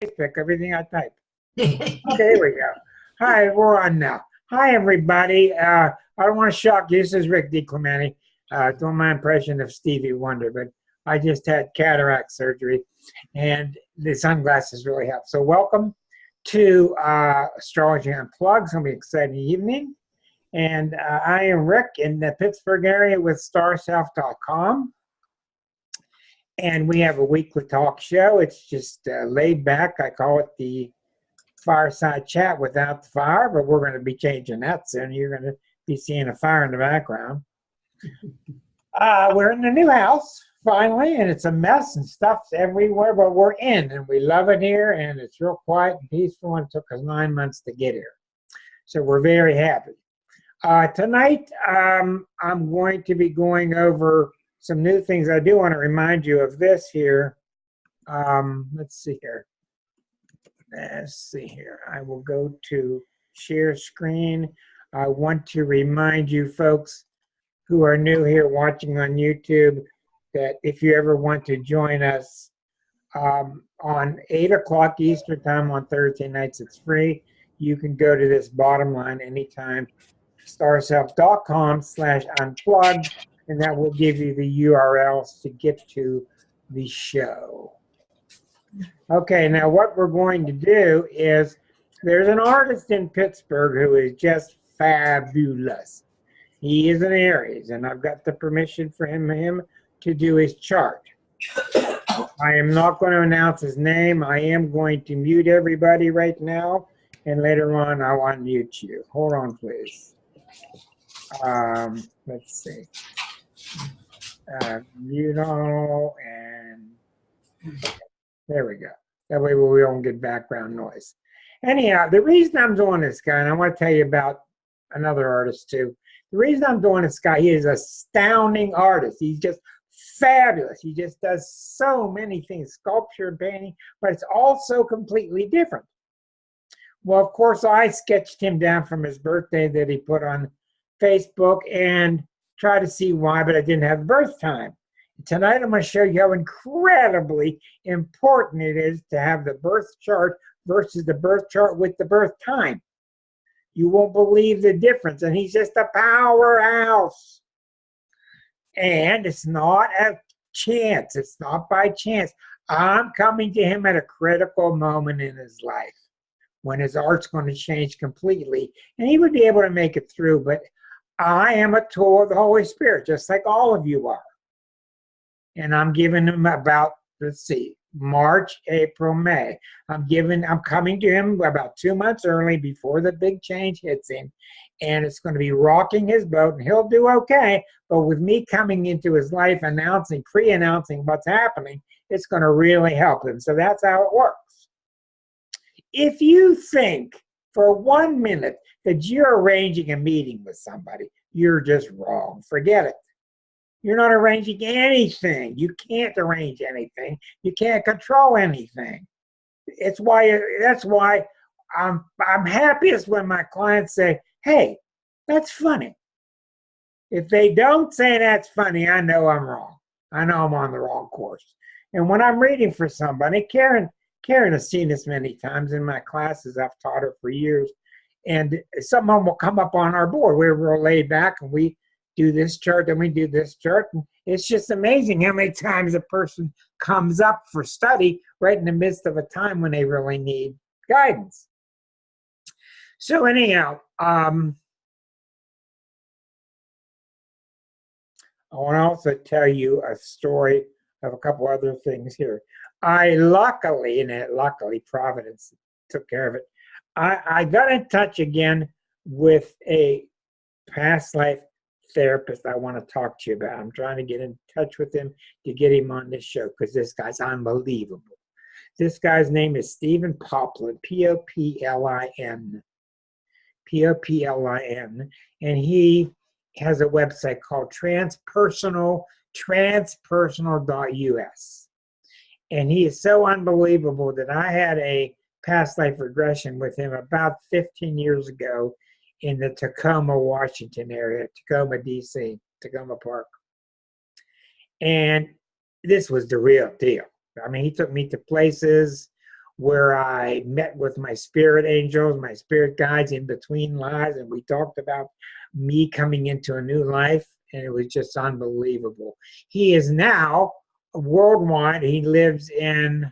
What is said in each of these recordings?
Pick everything I type. Okay, here we go. Hi, we're on now. Hi, everybody. I don't want to shock you. This is Rick DiClemente. Doing my impression of Stevie Wonder, but I just had cataract surgery, and the sunglasses really help. So welcome to Astrology Unplugged. It's going to be an exciting evening. And I am Rick in the Pittsburgh area with starself.com. And we have a weekly talk show. It's just laid back. I call it the fireside chat without the fire, but we're going to be changing that soon. You're going to be seeing a fire in the background. We're in the new house, finally, and it's a mess and stuff's everywhere, but we're in, and we love it here, and it's real quiet and peaceful, and it took us 9 months to get here. So we're very happy. Tonight, I'm going to be going over some new things. I do want to remind you of this here. Let's see here. I will go to share screen. I want to remind you folks who are new here watching on YouTube that if you ever want to join us on 8 o'clock Eastern time on Thursday nights, it's free. You can go to this bottom line anytime, starself.com/unplugged, and that will give you the URLs to get to the show. Okay, now what we're going to do is there's an artist in Pittsburgh who is just fabulous. He is an Aries, and I've got the permission for him to do his chart. I am not going to announce his name. I am going to mute everybody right now, and later on I'll unmute you. Hold on, please. Let's see. Mute all, and there we go. That way we don't get background noise. Anyhow, the reason I'm doing this guy, and I want to tell you about another artist too. The reason I'm doing this guy, he is an astounding artist. He's just fabulous. He just does so many things, sculpture and painting, but it's also completely different. Well, of course, I sketched him down from his birthday that he put on Facebook and tried to see why, but I didn't have birth time. Tonight, I'm going to show you how incredibly important it is to have the birth chart versus the birth chart with the birth time. You won't believe the difference, and he's just a powerhouse. And it's not a chance. It's not by chance. I'm coming to him at a critical moment in his life when his art's going to change completely, and he would be able to make it through, but I am a tool of the Holy Spirit, just like all of you are. And I'm giving him about, let's see, March, April, May. I'm coming to him about 2 months early before the big change hits him. And it's going to be rocking his boat, and he'll do okay. But with me coming into his life, pre-announcing what's happening, it's going to really help him. So that's how it works. If you think for 1 minute that you're arranging a meeting with somebody, you're just wrong. Forget it. You're not arranging anything. You can't arrange anything. You can't control anything. That's why I'm happiest when my clients say, "Hey, that's funny." If they don't say that's funny, I know I'm wrong. I know I'm on the wrong course. And when I'm reading for somebody, Karen has seen this many times in my classes. I've taught her for years. And someone will come up on our board. We're laid back, and we do this chart, and we do this chart. And it's just amazing how many times a person comes up for study right in the midst of a time when they really need guidance. So anyhow, I want to also tell you a story of a couple other things here. Luckily Providence took care of it. I got in touch again with a past life therapist I want to talk to you about. I'm trying to get in touch with him to get him on this show because this guy's unbelievable. This guy's name is Stephen Poplin, Poplin. Poplin, and he has a website called transpersonal.us. And he is so unbelievable that I had a past life regression with him about 15 years ago in the Tacoma, Washington area, Tacoma, DC, Tacoma Park. And this was the real deal. I mean, he took me to places where I met with my spirit angels, my spirit guides in between lives, and we talked about me coming into a new life, and it was just unbelievable. He is now worldwide. He lives in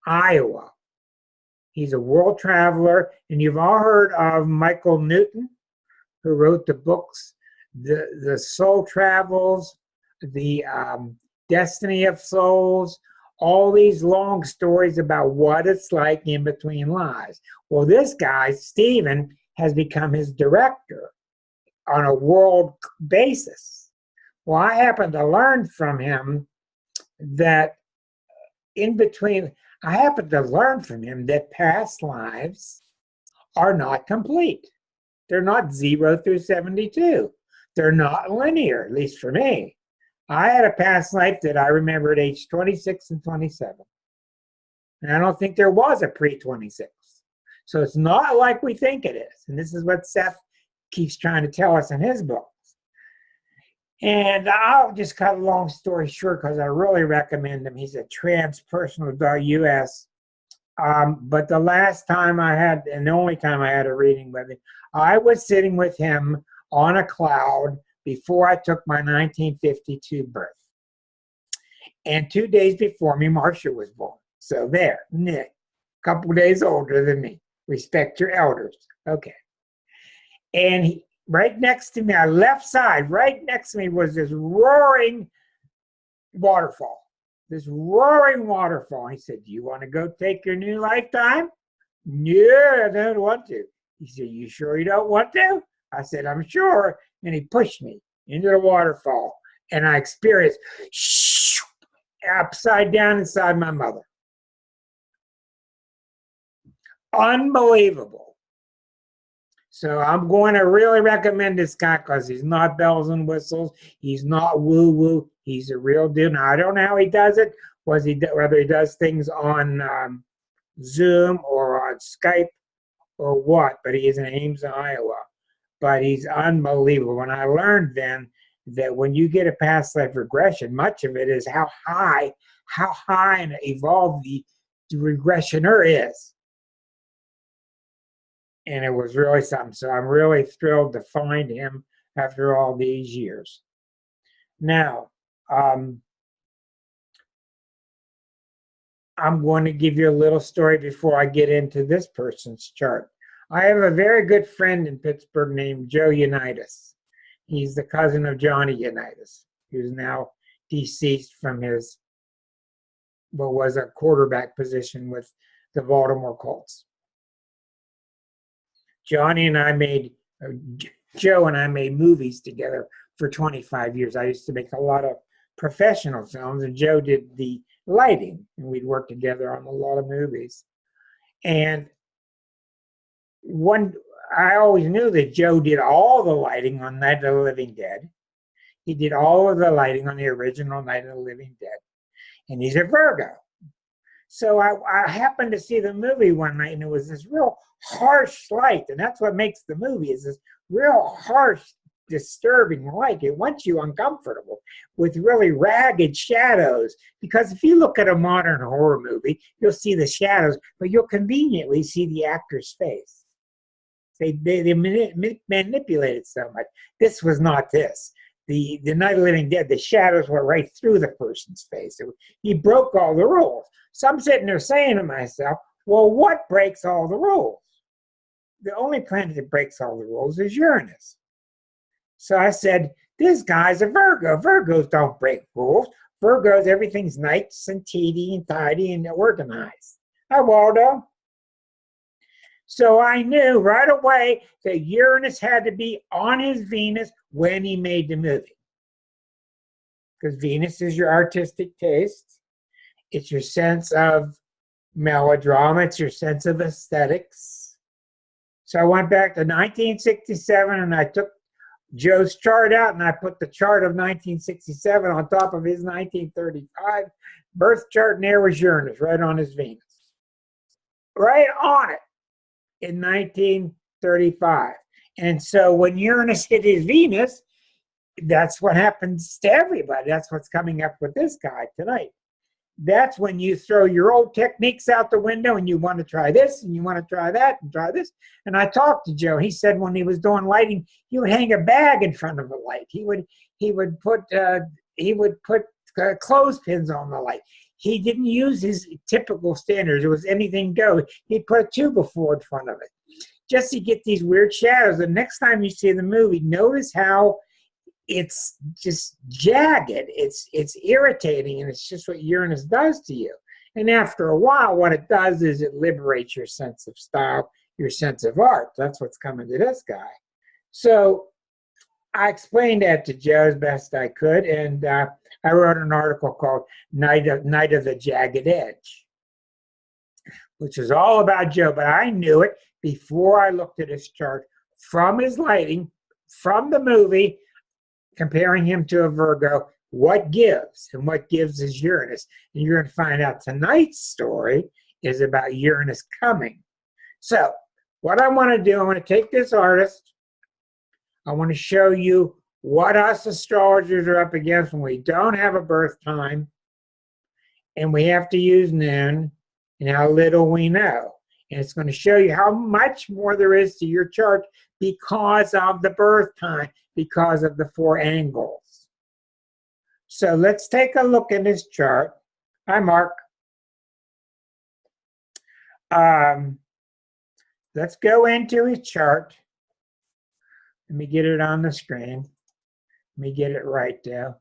Iowa. He's a world traveler, and you've all heard of Michael Newton, who wrote the books, The Soul Travels, the Destiny of Souls, all these long stories about what it's like in between lives. Well, this guy, Stephen, has become his director on a world basis. Well, I happened to learn from him that past lives are not complete. They're not 0 through 72. They're not linear, at least for me. I had a past life that I remember at age 26 and 27. And I don't think there was a pre-26. So it's not like we think it is. And this is what Seth keeps trying to tell us in his books. And I'll just cut a long story short because I really recommend him. He's at transpersonal.us. But the last time I had, and the only time I had a reading with him, I was sitting with him on a cloud before I took my 1952 birth. And 2 days before me, Marcia was born. So there, Nick, a couple days older than me. Respect your elders. Okay. And right next to me, on the left side, right next to me was this roaring waterfall. This roaring waterfall. He said, "Do you want to go take your new lifetime?" "No, I don't want to." He said, "You sure you don't want to?" I said, "I'm sure." And he pushed me into the waterfall. And I experienced upside down inside my mother. Unbelievable. So I'm going to really recommend this guy because he's not bells and whistles. He's not woo-woo. He's a real dude. Now, I don't know how he does it, whether he does things on Zoom or on Skype or what, but he is in Ames, Iowa. But he's unbelievable. And I learned then that when you get a past life regression, much of it is how high and evolved the regressioner is. And it was really something. So I'm really thrilled to find him after all these years. Now, I'm going to give you a little story before I get into this person's chart. I have a very good friend in Pittsburgh named Joe Unitas. He's the cousin of Johnny Unitas, who's now deceased from his, what was a quarterback position with the Baltimore Colts. Joe and I made movies together for 25 years. I used to make a lot of professional films, and Joe did the lighting, and we'd work together on a lot of movies. And I always knew that Joe did all the lighting on Night of the Living Dead. He did all of the lighting on the original Night of the Living Dead. And he's a Virgo. So I happened to see the movie one night, and it was this real harsh light. And that's what makes the movie, is this real harsh, disturbing light. It wants you uncomfortable with really ragged shadows. Because if you look at a modern horror movie, you'll see the shadows, but you'll conveniently see the actor's face. They manipulate it so much. This was not this. The Night of the Living Dead, the shadows were right through the person's face. He broke all the rules. So I'm sitting there saying to myself, well, what breaks all the rules? The only planet that breaks all the rules is Uranus. So I said, this guy's a Virgo. Virgos don't break rules. Virgos, everything's nice and tidy and organized. Hi, Waldo. So I knew right away that Uranus had to be on his Venus when he made the movie. Because Venus is your artistic taste. It's your sense of melodrama. It's your sense of aesthetics. So I went back to 1967 and I took Joe's chart out and I put the chart of 1967 on top of his 1935 birth chart, and there was Uranus right on his Venus. Right on it. In 1935. And so when Uranus hit his Venus, that's what happens to everybody. That's what's coming up with this guy tonight. that's when you throw your old techniques out the window and you want to try this and you want to try that and try this. And I talked to Joe. He said when he was doing lighting, he would hang a bag in front of the light. He would put clothespins on the light. He didn't use his typical standards. It was anything go. He'd put a tube-of-four in front of it just to get these weird shadows. The next time you see the movie, notice how it's just jagged. It's irritating, and it's just what Uranus does to you. And after a while, what it does is it liberates your sense of style, your sense of art. That's what's coming to this guy. So I explained that to Joe as best I could, and I wrote an article called Night of the Jagged Edge, which is all about Joe, but I knew it before I looked at his chart from his lighting, from the movie, comparing him to a Virgo, what gives, and what gives is Uranus. And you're going to find out tonight's story is about Uranus coming. So what I want to do, I want to take this artist, I want to show you what us astrologers are up against when we don't have a birth time and we have to use noon and how little we know. And it's going to show you how much more there is to your chart because of the birth time, because of the 4 angles. So let's take a look at his chart. Hi, Mark. Let's go into his chart. Let me get it on the screen. Let me get it right there.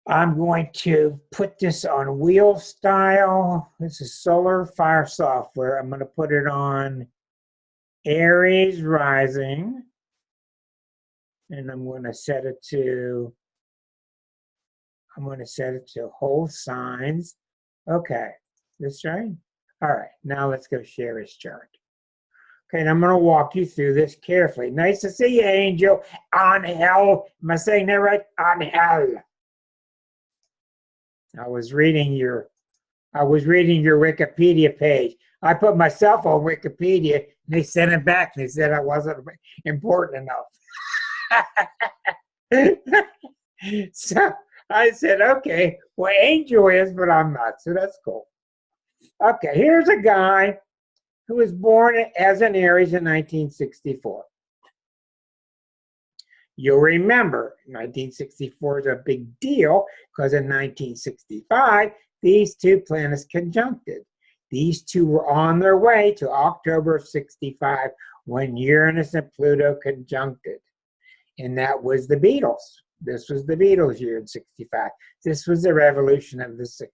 I'm going to put this on wheel style. This is Solar Fire software. I'm going to put it on Aries rising. And I'm going to set it to whole signs. Okay, this right? All right, now let's go share his chart. Okay, and I'm going to walk you through this carefully. Nice to see you, Angel. Angel. Am I saying that right? Angel. I was reading your Wikipedia page. I put myself on Wikipedia, and they sent it back. And they said I wasn't important enough. So I said, okay, well, Angel is, but I'm not. So that's cool. Okay, here's a guy who was born as an Aries in 1964. You'll remember 1964 is a big deal because in 1965, these 2 planets conjuncted. These 2 were on their way to October of 65 when Uranus and Pluto conjuncted. And that was the Beatles. This was the Beatles year in 65. This was the revolution of the 60s.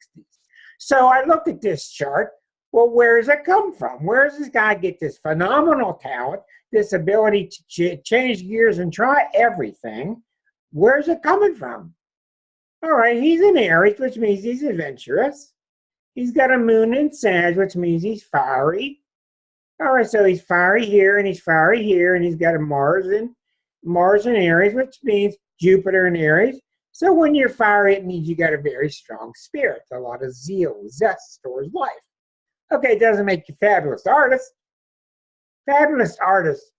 So I looked at this chart. Well, where does it come from? Where does this guy get this phenomenal talent, this ability to change gears and try everything? Where's it coming from? All right, he's in Aries, which means he's adventurous. He's got a moon in Sag, which means he's fiery. All right, so he's fiery here and he's fiery here, and he's got a Mars in Aries, which means Jupiter in Aries. So when you're fiery, it means you got a very strong spirit, a lot of zeal, zest towards life. Okay, it doesn't make you fabulous artists. Fabulous artists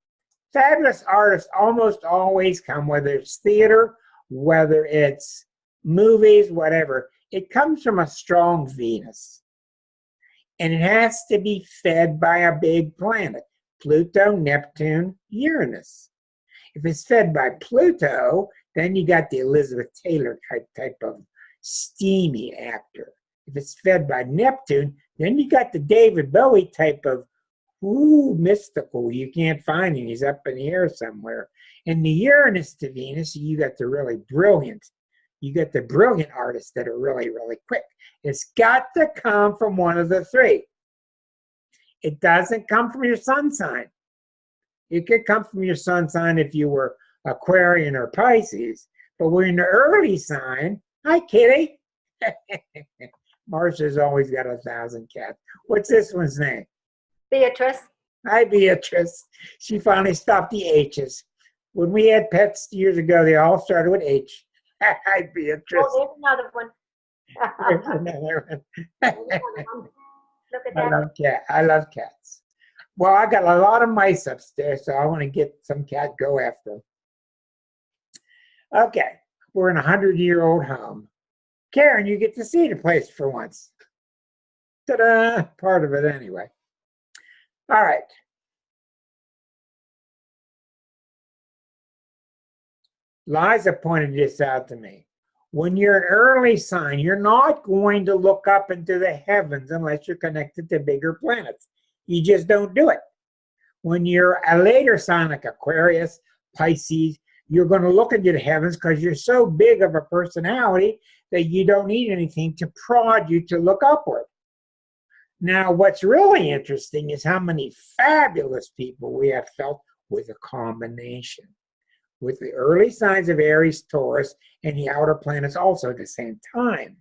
almost always come, whether it's theater, whether it's movies, whatever. It comes from a strong Venus. And it has to be fed by a big planet, Pluto, Neptune, Uranus. If it's fed by Pluto, then you got the Elizabeth Taylor type of steamy actor. If it's fed by Neptune, then you got the David Bowie type of mystical. You can't find him. He's up in the air somewhere. And the Uranus to Venus, you got the really brilliant. You get the brilliant artists that are really, really quick. It's got to come from one of the 3. It doesn't come from your sun sign. It could come from your sun sign if you were Aquarian or Pisces. But we're in the early sign. Hi, Kitty. Marsha's always got 1,000 cats. What's this one's name? Beatrice. Hi, Beatrice. She finally stopped the H's. When we had pets years ago, they all started with H. Hi, Beatrice. Oh, there's another one. There's another one. Look at that. I love cats. Well, I got a lot of mice upstairs, so I want to get some cat go after them. Okay, we're in a 100-year-old home. Karen, you get to see the place for once. Ta-da! Part of it anyway. All right. Liza pointed this out to me. When you're an early sign, you're not going to look up into the heavens unless you're connected to bigger planets. You just don't do it. When you're a later sign like Aquarius, Pisces, you're going to look into the heavens because you're so big of a personality that you don't need anything to prod you to look upward. Now, what's really interesting is how many fabulous people we have felt with a combination, with the early signs of Aries, Taurus, and the outer planets also at the same time.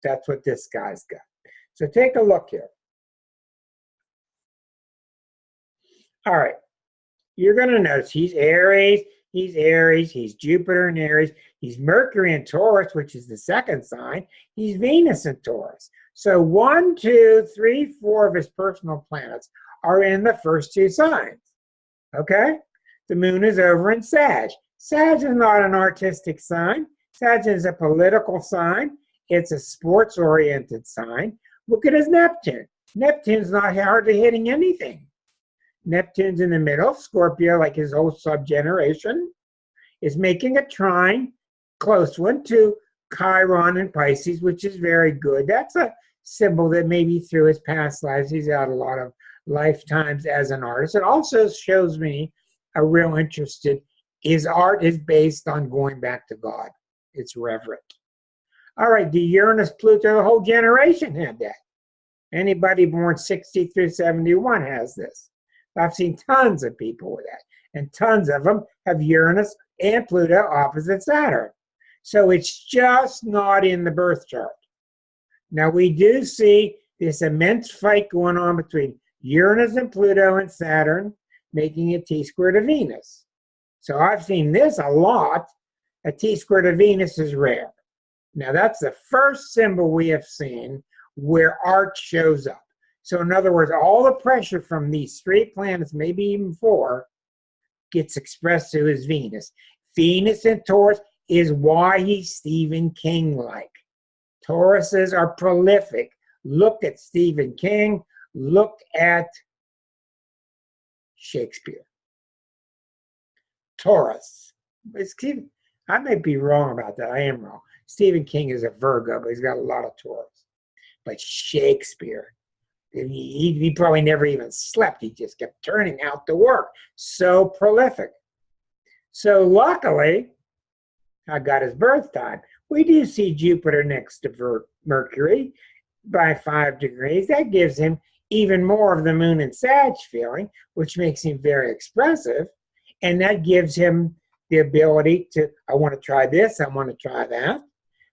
That's what this guy's got. So take a look here. All right. You're going to notice he's Aries, he's Jupiter in Aries, he's Mercury in Taurus, which is the second sign, he's Venus in Taurus. So 1, 2, 3, 4 of his personal planets are in the first two signs. Okay? The moon is over in Sag. Sag is not an artistic sign. Sag is a political sign. It's a sports-oriented sign. Look at his Neptune. Neptune's not hardly hitting anything. Neptune's in the middle. Scorpio, like his whole sub-generation, is making a trine, close one, to Chiron and Pisces, which is very good. That's a symbol that maybe through his past lives, he's had a lot of lifetimes as an artist. It also shows me a real interest in his art is based on going back to God. It's reverent. All right, the Uranus, Pluto, the whole generation had that. Anybody born 60 through 71 has this. I've seen tons of people with that, and tons of them have Uranus and Pluto opposite Saturn. So it's just not in the birth chart. Now we do see this immense fight going on between Uranus and Pluto and Saturn, making a T-square to Venus. So I've seen this a lot. A T-square to Venus is rare. Now that's the first symbol we have seen where art shows up. So in other words, all the pressure from these three planets, maybe even four, gets expressed to his Venus. Venus in Taurus is why he's Stephen King-like. Tauruses are prolific. Look at Stephen King. Look at Shakespeare. Taurus. I may be wrong about that. I am wrong. Stephen King is a Virgo, but he's got a lot of Taurus. But Shakespeare, he probably never even slept. He just kept turning out the work. So prolific. So luckily, I got his birth time. We do see Jupiter next to Mercury by 5 degrees. That gives him even more of the moon and Sag feeling, which makes him very expressive. And that gives him the ability to, I want to try this, I want to try that.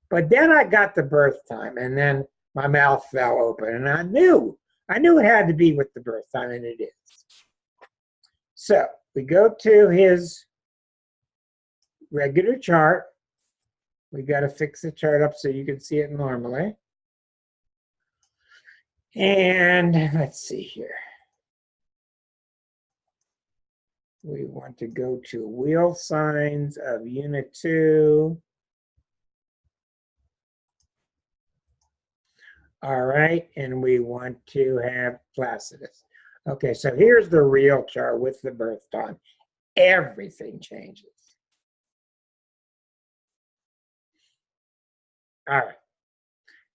But then I got the birth time, and then my mouth fell open, and I knew it had to be with the birth time, and it is. So we go to his regular chart. We got to fix the chart up so you can see it normally. And let's see here. We want to go to wheel signs of Unit 2. All right, and we want to have Placidus. Okay, so here's the real chart with the birth time. Everything changes. All right.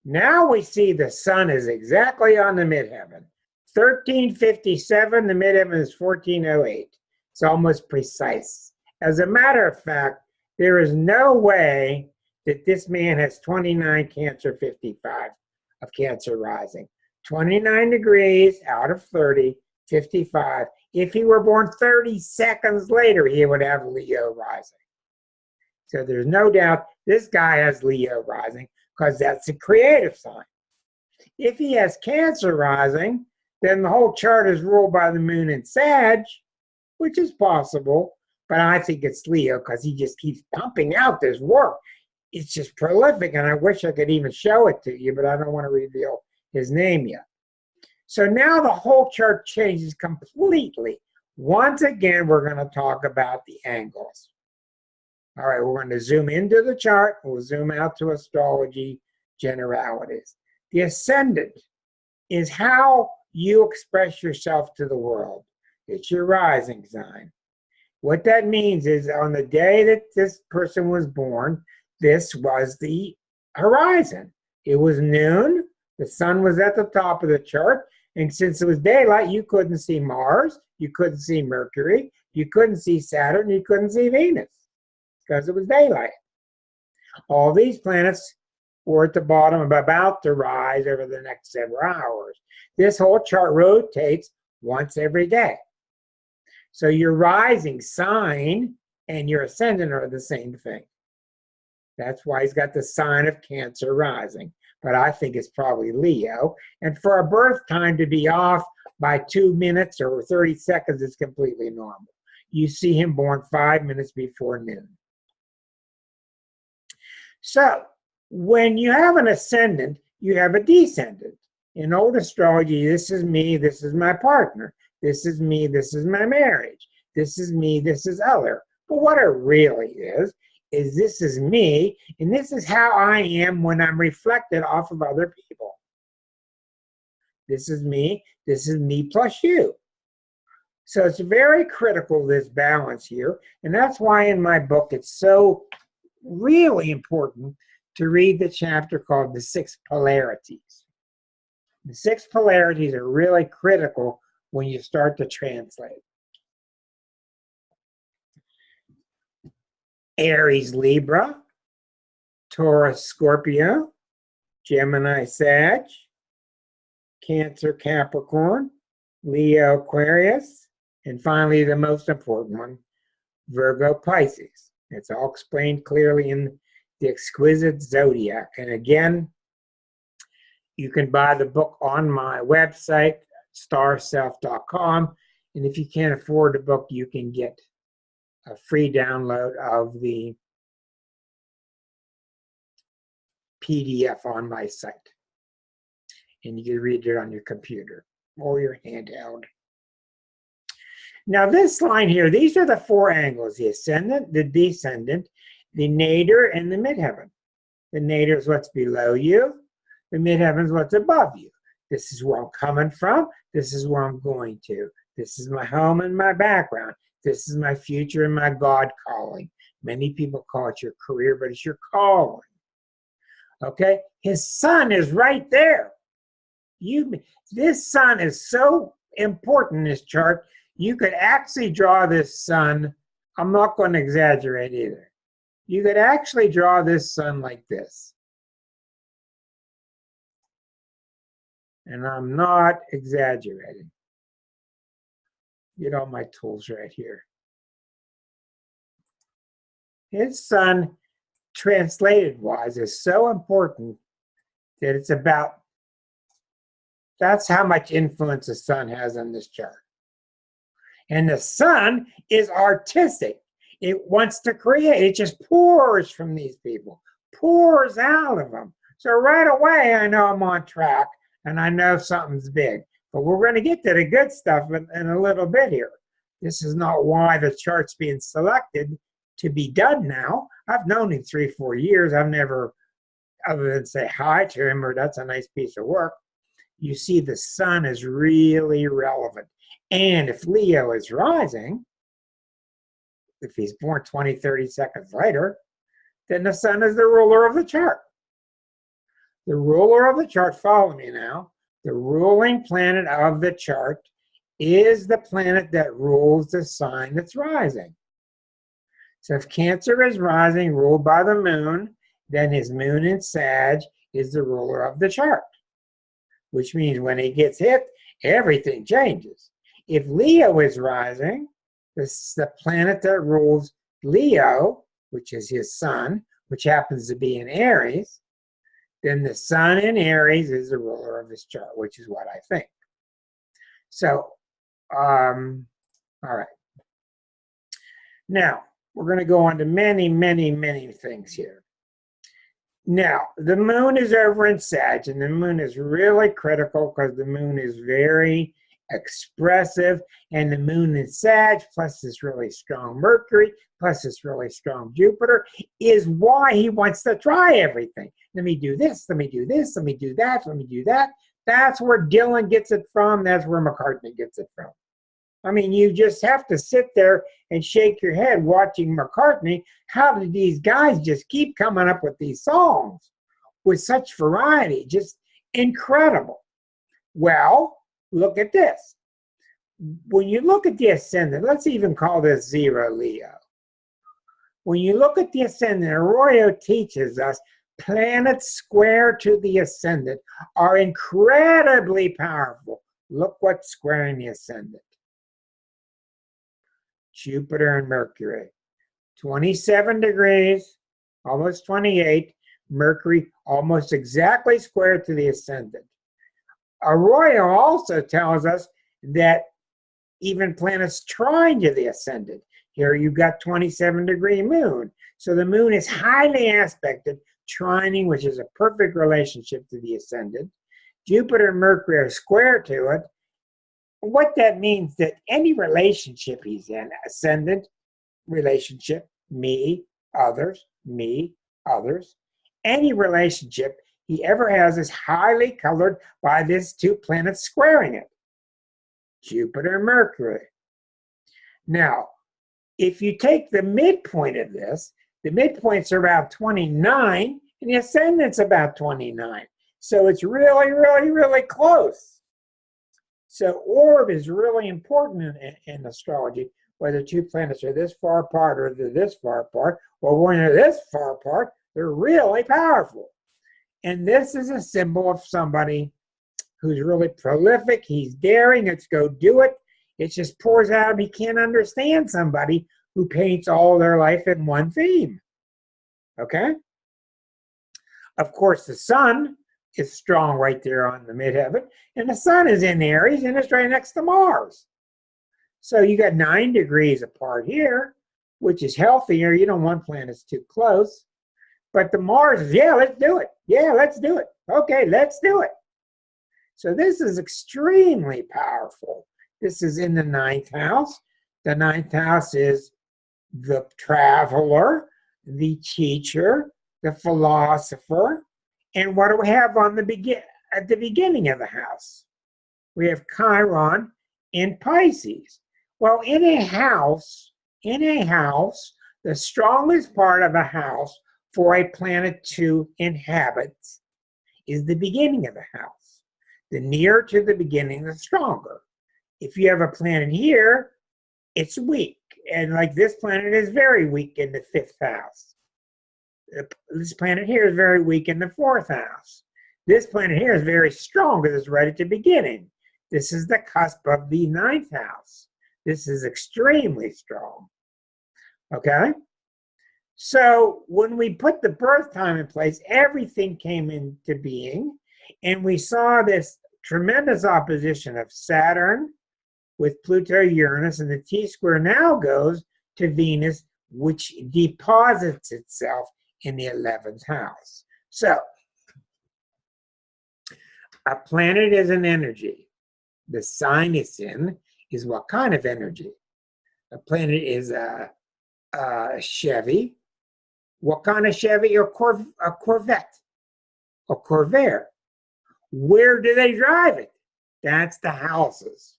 Now we see the sun is exactly on the midheaven. 1357, the midheaven is 1408. It's almost precise. As a matter of fact, there is no way that this man has 29 Cancer, 55 of Cancer rising. 29 degrees out of 30, 55. If he were born 30 seconds later, he would have Leo rising. So there's no doubt this guy has Leo rising because that's a creative sign. If he has Cancer rising, then the whole chart is ruled by the moon in Sag, which is possible, but I think it's Leo because he just keeps pumping out this work. It's just prolific, and I wish I could even show it to you, but I don't want to reveal his name yet. So now the whole chart changes completely. Once again, we're going to talk about the angles. All right, we're going to zoom into the chart. We'll zoom out to astrology generalities. The ascendant is how you express yourself to the world. It's your rising sign. What that means is on the day that this person was born, this was the horizon. It was noon. The sun was at the top of the chart. And since it was daylight, you couldn't see Mars. You couldn't see Mercury. You couldn't see Saturn. You couldn't see Venus because it was daylight. All these planets were at the bottom, about to rise over the next several hours. This whole chart rotates once every day. So your rising sign and your ascendant are the same thing. That's why he's got the sign of Cancer rising. But I think it's probably Leo. And for a birth time to be off by 2 minutes or 30 seconds is completely normal. You see him born 5 minutes before noon. So when you have an ascendant, you have a descendant. In old astrology, this is me, this is my partner. This is me, this is my marriage. This is me, this is other. But what it really is this is me, and this is how I am when I'm reflected off of other people. This is me plus you. So it's very critical, this balance here, and that's why in my book it's so really important to read the chapter called The Six Polarities. The six polarities are really critical when you start to translate. Aries, Libra, Taurus, Scorpio, Gemini, Sag, Cancer, Capricorn, Leo, Aquarius, and finally the most important one, Virgo, Pisces. It's all explained clearly in The Exquisite Zodiac. And again, you can buy the book on my website, starself.com. And if you can't afford the book, you can get a free download of the PDF on my site. And you can read it on your computer or your handheld. Now this line here, these are the four angles: the ascendant, the descendant, the nadir, and the midheaven. The nadir is what's below you. The midheaven is what's above you. This is where I'm coming from. This is where I'm going to. This is my home and my background. This is my future and my God calling. Many people call it your career, but it's your calling. Okay? His sun is right there. This sun is so important in this chart. You could actually draw this sun. I'm not going to exaggerate either. You could actually draw this sun like this. And I'm not exaggerating. Get all my tools right here. His sun, translated-wise, is so important that it's about, that's how much influence the sun has on this chart. And the sun is artistic. It wants to create. It just pours from these people, pours out of them. So right away, I know I'm on track, and I know something's big. But we're going to get to the good stuff in a little bit here. This is not why the chart's being selected to be done now. I've known him 3-4 years. I've never, other than say hi to him or that's a nice piece of work. You see the sun is really relevant. And if Leo is rising, if he's born 20, 30 seconds later, then the sun is the ruler of the chart. The ruler of the chart, follow me now, the ruling planet of the chart is the planet that rules the sign that's rising. So if Cancer is rising, ruled by the moon, then his moon in Sag is the ruler of the chart, which means when he gets hit, everything changes. If Leo is rising, the planet that rules Leo, which is his sun, which happens to be in Aries, then the sun in Aries is the ruler of his chart, which is what I think. So, all right. Now, we're going to go on to many, many, many things here. Now, the moon is over in Sag, and the moon is really critical because the moon is very expressive, and the moon in Sag, plus this really strong Mercury, plus this really strong Jupiter, is why he wants to try everything. Let me do this, let me do this, let me do that, let me do that. That's where Dylan gets it from. That's where McCartney gets it from. I mean, you just have to sit there and shake your head watching McCartney. How did these guys just keep coming up with these songs with such variety? Just incredible. Well, look at this. When you look at the ascendant, let's even call this 0 Leo. When you look at the ascendant, Arroyo teaches us planets square to the ascendant are incredibly powerful. Look what's squaring the ascendant. Jupiter and Mercury. 27 degrees, almost 28. Mercury almost exactly square to the ascendant. Arroyo also tells us that even planets trine to the ascendant. Here you've got 27-degree moon. So the moon is highly aspected, trining, which is a perfect relationship to the ascendant. Jupiter and Mercury are square to it. What that means that any relationship he's in, ascendant relationship, me, others, any relationship he ever has is highly colored by these two planets squaring it, Jupiter and Mercury. Now, if you take the midpoint of this, the midpoints are about 29, and the ascendant's about 29. So it's really, really, really close. So orb is really important in astrology, whether two planets are this far apart or they're this far apart, or when they're this far apart, they're really powerful. And this is a symbol of somebody who's really prolific. He's daring. Let's go do it. It just pours out of him. He can't understand somebody who paints all their life in one theme. Okay? Of course, the sun is strong right there on the midheaven, and the sun is in Aries, and it's right next to Mars. So you got 9 degrees apart here, which is healthier. You don't want planets too close. But the Mars is, yeah, let's do it. Yeah, let's do it. Okay, let's do it. So this is extremely powerful. This is in the 9th house. The 9th house is the traveler, the teacher, the philosopher. And what do we have on at the beginning of the house? We have Chiron in Pisces. Well, in a house, the strongest part of a house for a planet to inhabit is the beginning of the house. The nearer to the beginning, the stronger. If you have a planet here, it's weak. And like this planet is very weak in the 5th house. This planet here is very weak in the 4th house. This planet here is very strong because it's right at the beginning. This is the cusp of the 9th house. This is extremely strong. Okay? So when we put the birth time in place, everything came into being, and we saw this tremendous opposition of Saturn with Pluto, Uranus, and the T-square now goes to Venus, which deposits itself in the 11th house. So a planet is an energy. The sign it's in is what kind of energy. A planet is a Chevy. What kind of Chevy? A Corvette. A Corvair. Where do they drive it? That's the houses.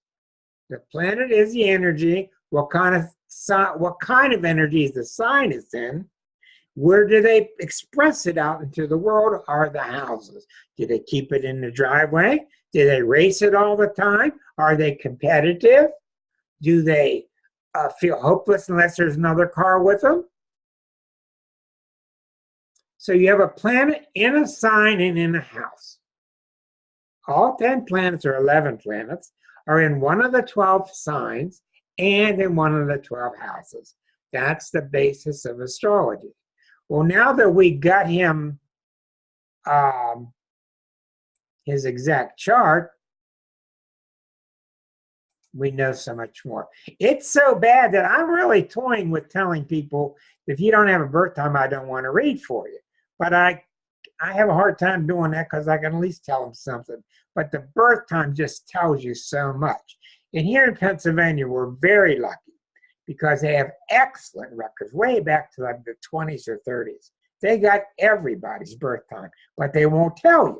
The planet is the energy. What kind of energy is the sign it's in? Where do they express it out into the world are the houses. Do they keep it in the driveway? Do they race it all the time? Are they competitive? Do they feel hopeless unless there's another car with them? So you have a planet in a sign and in a house. All 10 planets or 11 planets are in one of the 12 signs and in one of the 12 houses. That's the basis of astrology. Well, now that we got him his exact chart, we know so much more. It's so bad that I'm really toying with telling people, if you don't have a birth time, I don't want to read for you. But I have a hard time doing that because I can at least tell them something. But the birth time just tells you so much. And here in Pennsylvania, we're very lucky because they have excellent records way back to like the 20s or 30s. They got everybody's birth time, but they won't tell you.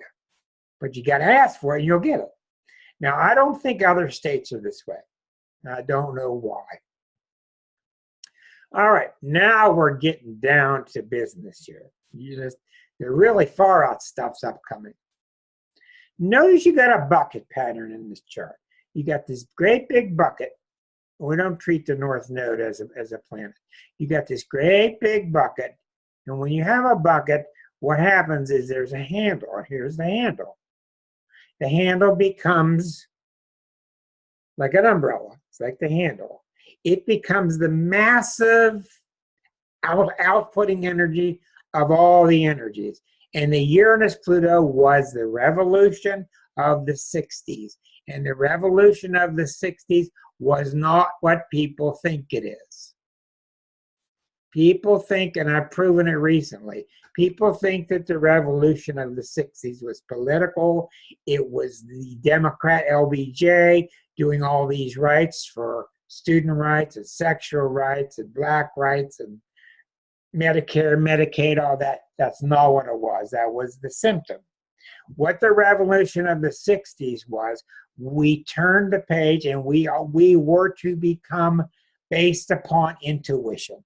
But you got to ask for it and you'll get it. Now, I don't think other states are this way. I don't know why. All right, now we're getting down to business here. The really far out stuff's upcoming. Notice you got a bucket pattern in this chart. You got this great big bucket. We don't treat the North Node as a planet. You got this great big bucket. And when you have a bucket, what happens is there's a handle. Here's the handle. The handle becomes like an umbrella. It's like the handle. It becomes the massive outputting energy of all the energies. And the Uranus-Pluto was the revolution of the 60s. And the revolution of the 60s was not what people think it is. People think, and I've proven it recently, people think that the revolution of the 60s was political. It was the Democrat LBJ doing all these rights for student rights and sexual rights and black rights and Medicare, Medicaid, all that. That's not what it was. That was the symptom. What the revolution of the 60s was, we turned the page and we were to become based upon intuition.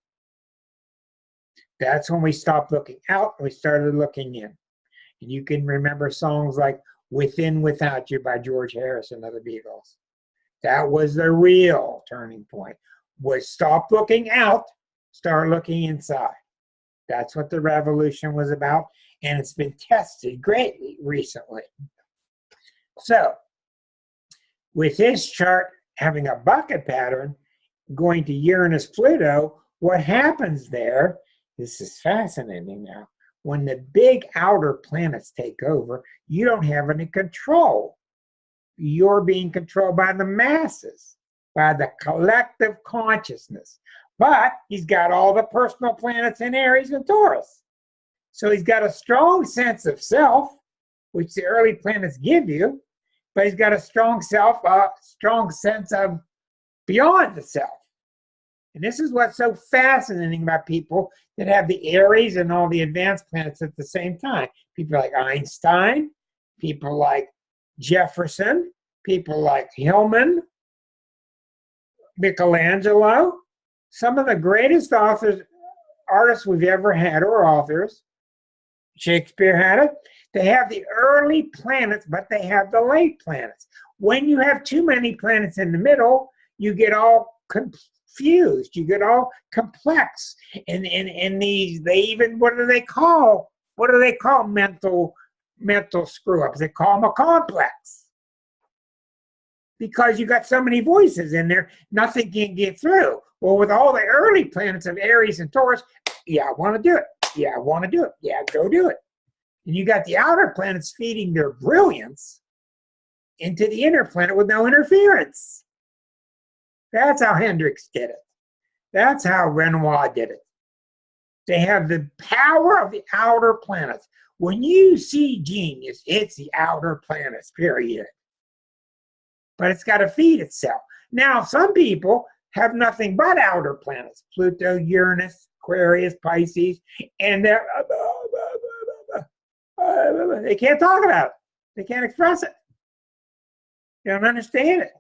That's when we stopped looking out and we started looking in. And you can remember songs like Within Without You by George Harrison of the Beatles. That was the real turning point. Was stop looking out, start looking inside. That's what the revolution was about, and it's been tested greatly recently. So, with this chart having a bucket pattern, going to Uranus-Pluto, what happens there, this is fascinating now, when the big outer planets take over, you don't have any control. You're being controlled by the masses, by the collective consciousness. But he's got all the personal planets in Aries and Taurus. So he's got a strong sense of self, which the early planets give you, but he's got a strong sense of beyond the self. And this is what's so fascinating about people that have the Aries and all the advanced planets at the same time. People like Einstein, people like Jefferson, people like Hillman, Michelangelo, some of the greatest artists we've ever had, or authors. Shakespeare had it. They have the early planets, but they have the late planets. When you have too many planets in the middle, you get all confused. You get all complex. And these, they even, what do they call mental screw-ups? They call them a complex. Because you got so many voices in there, nothing can get through. Well, with all the early planets of Aries and Taurus, yeah, I want to do it. Yeah, I want to do it. Yeah, go do it. And you got the outer planets feeding their brilliance into the inner planet with no interference. That's how Hendrix did it. That's how Renoir did it. They have the power of the outer planets. When you see genius, it's the outer planets, period. But it's got to feed itself. Now, some people have nothing but outer planets. Pluto, Uranus, Aquarius, Pisces, and they can't talk about it. They can't express it. They don't understand it.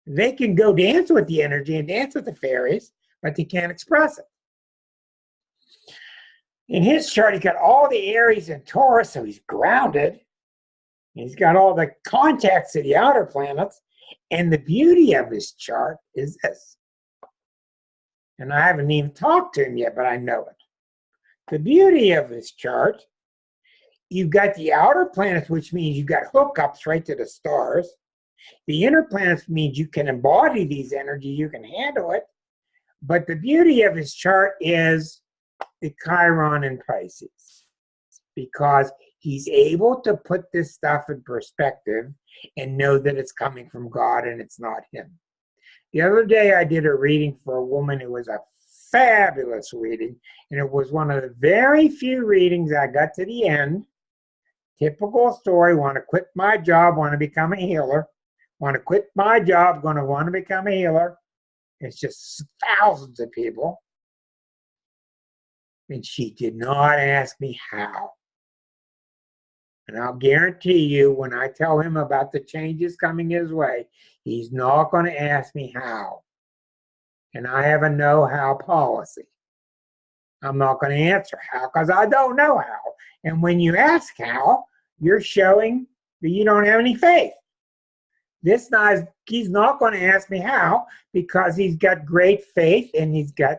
They can go dance with the energy and dance with the fairies, but they can't express it. In his chart, he's got all the Aries and Taurus, so he's grounded. He's got all the contacts to the outer planets. And the beauty of his chart is this. And I haven't even talked to him yet, but I know it. The beauty of his chart, you've got the outer planets, which means you've got hookups right to the stars. The inner planets means you can embody these energies, you can handle it. But the beauty of his chart is the Chiron in Pisces, because he's able to put this stuff in perspective and know that it's coming from God and it's not him. The other day I did a reading for a woman who was a fabulous reading. And it was one of the very few readings I got to the end. Typical story, want to quit my job, want to become a healer. Want to quit my job, going to want to become a healer. It's just thousands of people. And she did not ask me how. And I'll guarantee you, when I tell him about the changes coming his way, he's not going to ask me how. And I have a know-how policy. I'm not going to answer how because I don't know how. And when you ask how, you're showing that you don't have any faith. This guy, he's not going to ask me how because he's got great faith and he's got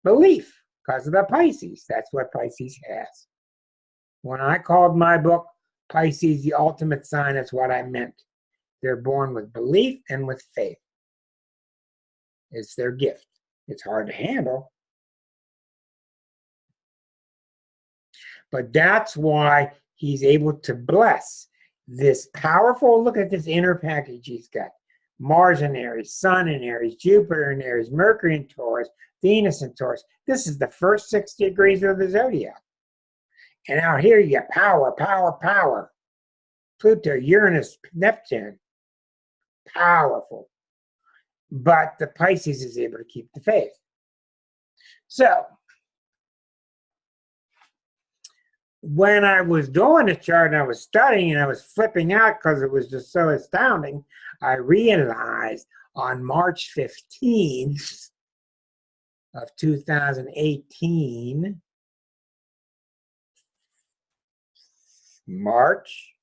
belief because of the Pisces. That's what Pisces has. When I called my book Pisces, the ultimate sign, is what I meant. They're born with belief and with faith. It's their gift. It's hard to handle. But that's why he's able to bless this powerful, look at this inner package he's got. Mars in Aries, Sun in Aries, Jupiter in Aries, Mercury in Taurus, Venus in Taurus. This is the first 6 degrees of the zodiac. And out here you get power, power, power. Pluto, Uranus, Neptune. Powerful. But the Pisces is able to keep the faith. So, when I was doing the chart and I was studying and I was flipping out because it was just so astounding, I realized on March 15th of 2018, March,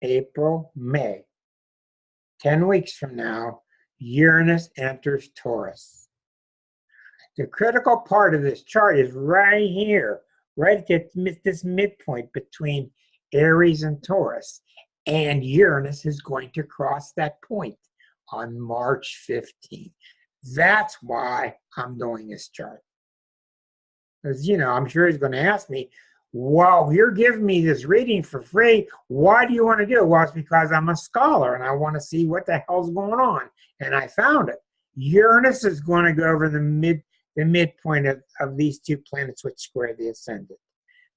April, May, 10 weeks from now, Uranus enters Taurus. The critical part of this chart is right here, right at this midpoint between Aries and Taurus. And Uranus is going to cross that point on March 15th. That's why I'm doing this chart. Because, you know, I'm sure he's going to ask me, well, you're giving me this reading for free. Why do you want to do it? Well, it's because I'm a scholar and I want to see what the hell's going on. And I found it. Uranus is going to go over the midpoint of these two planets which square the ascendant.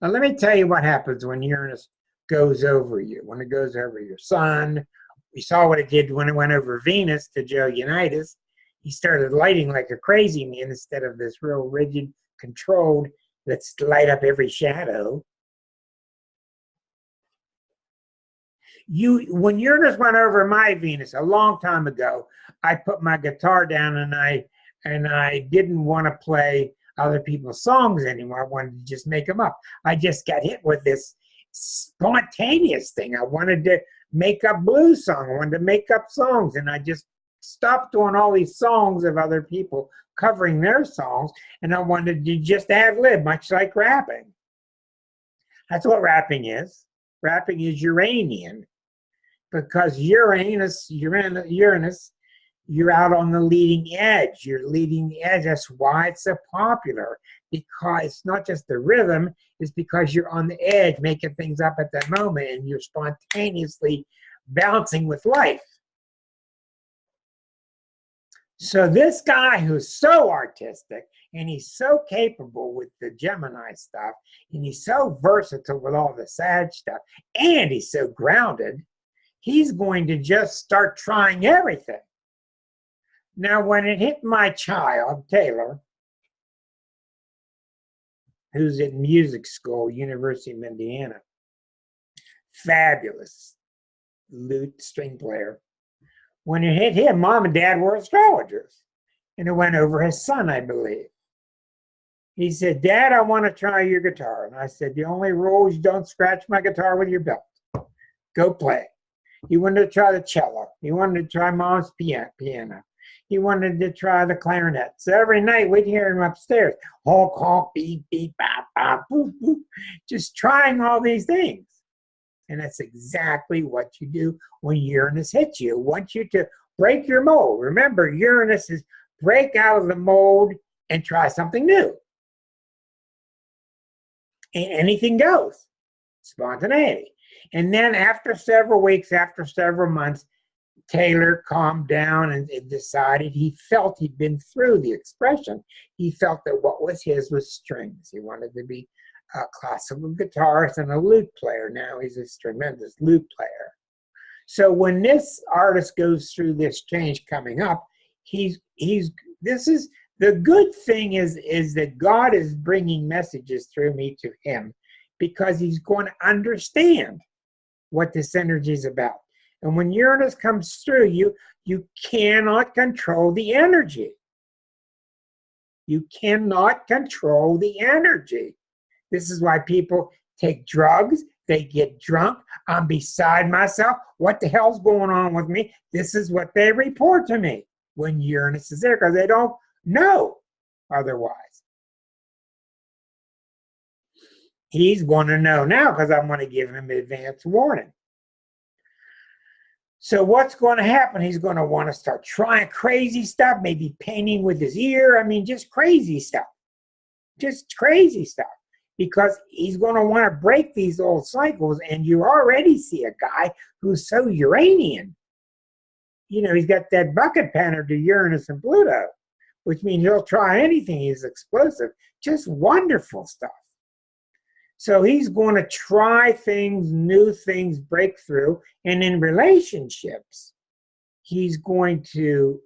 Now, let me tell you what happens when Uranus goes over you. When it goes over your sun, we saw what it did when it went over Venus to Joe Unitas. He started lighting like a crazy man instead of this real rigid, controlled, let's light up every shadow. When Uranus went over my Venus a long time ago, I put my guitar down and I didn't want to play other people's songs anymore. I wanted to just make them up. I just got hit with this spontaneous thing. I wanted to make up blues songs. I wanted to make up songs, and I just stopped doing all these songs of other people covering their songs, and I wanted to just ad-lib, much like rapping. That's what rapping is. Rapping is Uranian, because Uranus, you're out on the leading edge. You're leading the edge. That's why it's so popular, because it's not just the rhythm, it's because you're on the edge, making things up at that moment, and you're spontaneously bouncing with life. So this guy who's so artistic, and he's so capable with the Gemini stuff, and he's so versatile with all the Sag stuff, and he's so grounded, he's going to just start trying everything. Now, when it hit my child, Taylor, who's in music school, University of Indiana, fabulous lute string player. When it hit him, Mom and Dad were astrologers. And it went over his son, I believe. He said, Dad, I want to try your guitar. And I said, the only rule is you don't scratch my guitar with your belt. Go play. He wanted to try the cello. He wanted to try Mom's piano. He wanted to try the clarinet. So every night we'd hear him upstairs. Honk, honk, beep, beep, bop, bop, boop, boop. Just trying all these things. And that's exactly what you do when Uranus hits you. It wants you to break your mold. Remember, Uranus is break out of the mold and try something new. And anything goes. Spontaneity. And then after several weeks, after several months, Taylor calmed down and decided he felt he'd been through the expression. He felt that what was his was strings. He wanted to be a classical guitarist and a lute player. Now he's a tremendous lute player. So when this artist goes through this change coming up, this is the good thing is that God is bringing messages through me to him because he's going to understand what this energy is about. And when Uranus comes through, you cannot control the energy. You cannot control the energy. This is why people take drugs. They get drunk. I'm beside myself. What the hell's going on with me? This is what they report to me when Uranus is there because they don't know otherwise. He's going to know now because I'm going to give him advance warning. So what's going to happen? He's going to want to start trying crazy stuff, maybe painting with his ear. I mean, just crazy stuff. Just crazy stuff. Because he's going to want to break these old cycles. And you already see a guy who's so Uranian. You know, he's got that bucket pattern to Uranus and Pluto, which means he'll try anything. He's explosive. Just wonderful stuff. So he's going to try things, new things, break through. And in relationships, he's going to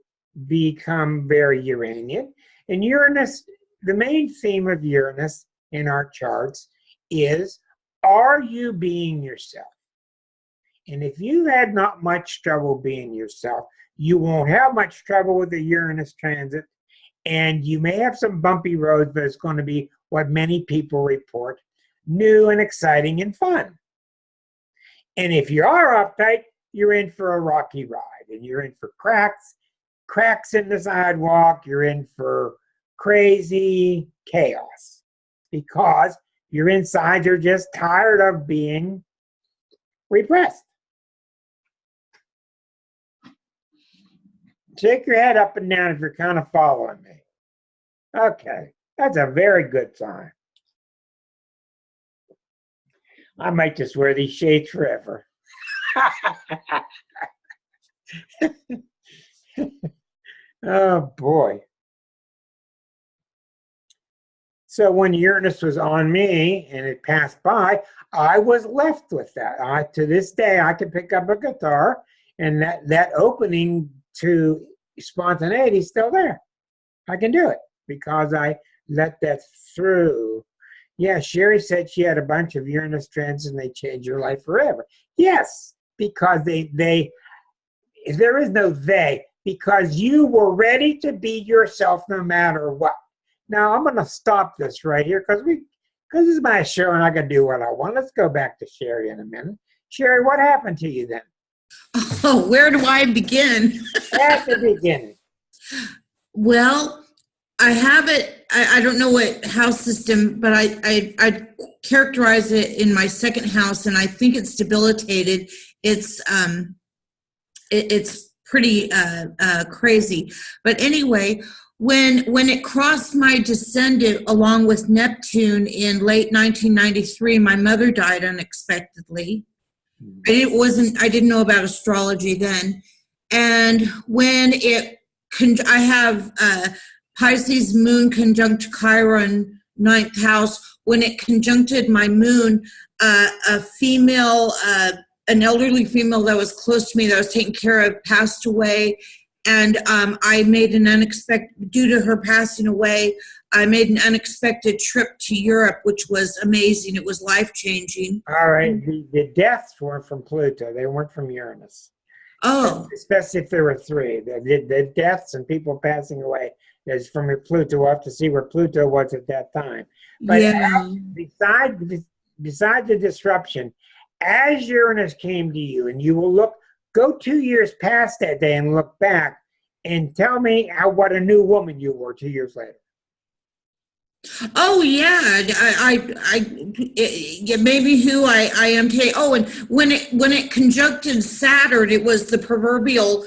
become very Uranian. And Uranus, the main theme of Uranus in our charts is, are you being yourself? And if you had not much trouble being yourself, you won't have much trouble with the Uranus transit. And you may have some bumpy roads, but it's going to be what many people report, new and exciting and fun. And if you are uptight, you're in for a rocky ride. And you're in for cracks in the sidewalk. You're in for crazy chaos. Because your insides are just tired of being repressed. Shake your head up and down if you're kind of following me. Okay, that's a very good sign. I might just wear these shades forever. Oh, boy. So when Uranus was on me and it passed by, I was left with that. To this day, I can pick up a guitar, and that opening to spontaneity is still there. I can do it because I let that through. Yeah, Sherry said she had a bunch of Uranus transits and they changed her life forever. Yes, because there is no they, because you were ready to be yourself no matter what. Now, I'm going to stop this right here because this is my show and I can do what I want. Let's go back to Sherry in a minute. Sherry, what happened to you then? Oh, where do I begin? At the beginning. Well, I have it. I don't know what house system, but I characterize it in my second house, and I think it's debilitated. It's pretty crazy. But anyway, when it crossed my descendant along with Neptune in late 1993, my mother died unexpectedly. I didn't know about astrology then. And when I have Pisces moon conjunct Chiron, 9th house. When it conjuncted my moon, a female, an elderly female that was close to me that I was taking care of passed away. And I made due to her passing away, I made an unexpected trip to Europe, which was amazing. It was life-changing. All right. The deaths were from Pluto. They weren't from Uranus. Oh. Especially if there were three. The deaths and people passing away is from Pluto. We'll have to see where Pluto was at that time. But yeah. Besides the disruption, as Uranus came to you, and you will go 2 years past that day and look back and tell me what a new woman you were 2 years later. Oh yeah, it made me who I am today. Oh, and when it conjuncted Saturn, it was the proverbial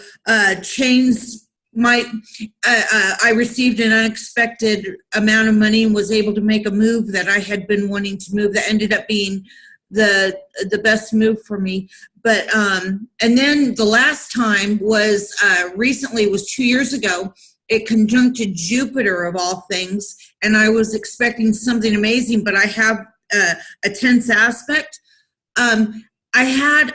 chains. I received an unexpected amount of money and was able to make a move that I had been wanting to move. That ended up being the best move for me. But and then the last time was recently, it was 2 years ago. It conjuncted Jupiter of all things, and I was expecting something amazing, but I have a tense aspect. I had,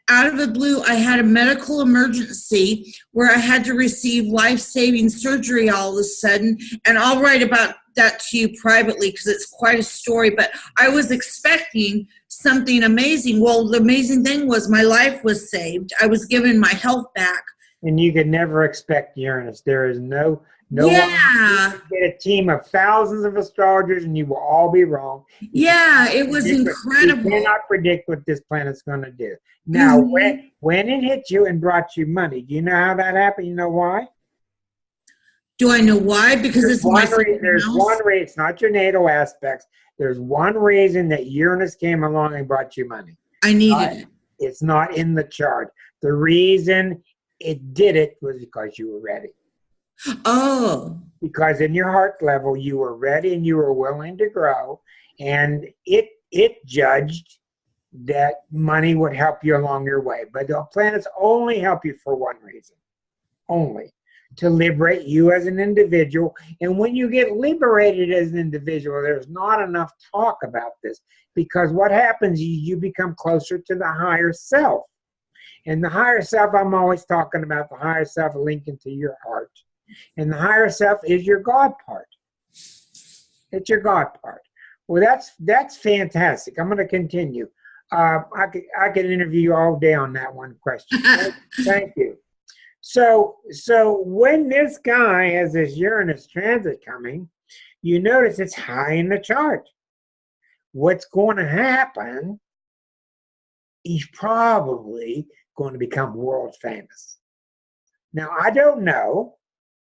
out of the blue, I had a medical emergency where I had to receive life-saving surgery all of a sudden, and I'll write about that to you privately because it's quite a story, but I was expecting something amazing. Well, the amazing thing was my life was saved. I was given my health back. And you could never expect Uranus. There is no Yeah. one. You get a team of thousands of astrologers and you will all be wrong. Yeah, it was incredible. You cannot predict what this planet's going to do. Now, when it hit you and brought you money, do you know how that happened? You know why? Do I know why? Because There's one reason. It's not your natal aspects. There's one reason that Uranus came along and brought you money. I needed it. It's not in the chart. The reason it did it was because you were ready. Oh. Because in your heart level, you were ready and you were willing to grow, and it judged that money would help you along your way. But the planets only help you for one reason, only to liberate you as an individual. And when you get liberated as an individual, there's not enough talk about this, because what happens is you become closer to the higher self. And the higher self, I'm always talking about the higher self linking to your heart. And the higher self is your God part. It's your God part. Well, that's fantastic. I'm going to continue. I could interview you all day on that one question. Thank you. So when this guy has this Uranus transit coming, you notice it's high in the chart. What's going to happen? He's probably going to become world famous. Now, I don't know,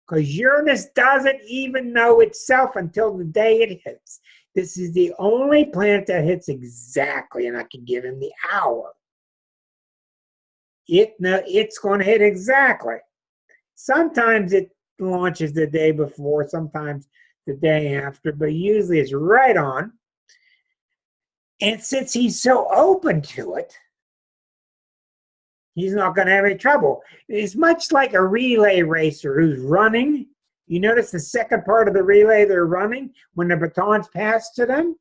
because Uranus doesn't even know itself until the day it hits. This is the only planet that hits exactly, and I can give him the hour. It's going to hit exactly. Sometimes it launches the day before, sometimes the day after, but usually it's right on. And since he's so open to it, he's not going to have any trouble. It's much like a relay racer who's running. You notice the second part of the relay they're running when the baton's passed to them,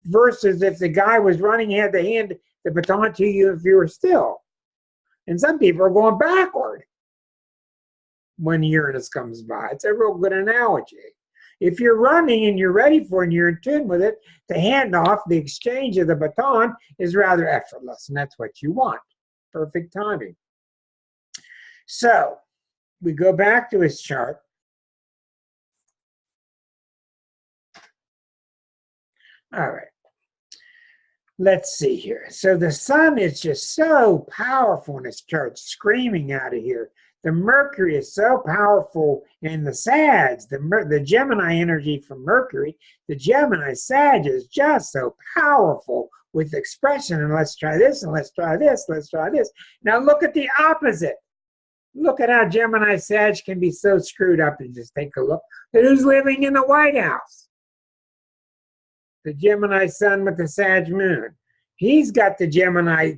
versus if the guy was running, he had to hand the baton to you if you were still. And some people are going backward when Uranus comes by. It's a real good analogy. If you're running and you're ready for it and you're in tune with it, the handoff, the exchange of the baton is rather effortless, and that's what you want. Perfect timing. So we go back to his chart. All right. Let's see here. So the sun is just so powerful in his chart, screaming out of here. The Mercury is so powerful in the Sags, the Gemini energy from Mercury. The Gemini Sag is just so powerful with expression, and let's try this, and let's try this, let's try this. Now look at the opposite. Look at how Gemini Sag can be so screwed up, and just take a look at who's living in the White House. The Gemini Sun with the Sag Moon. He's got the Gemini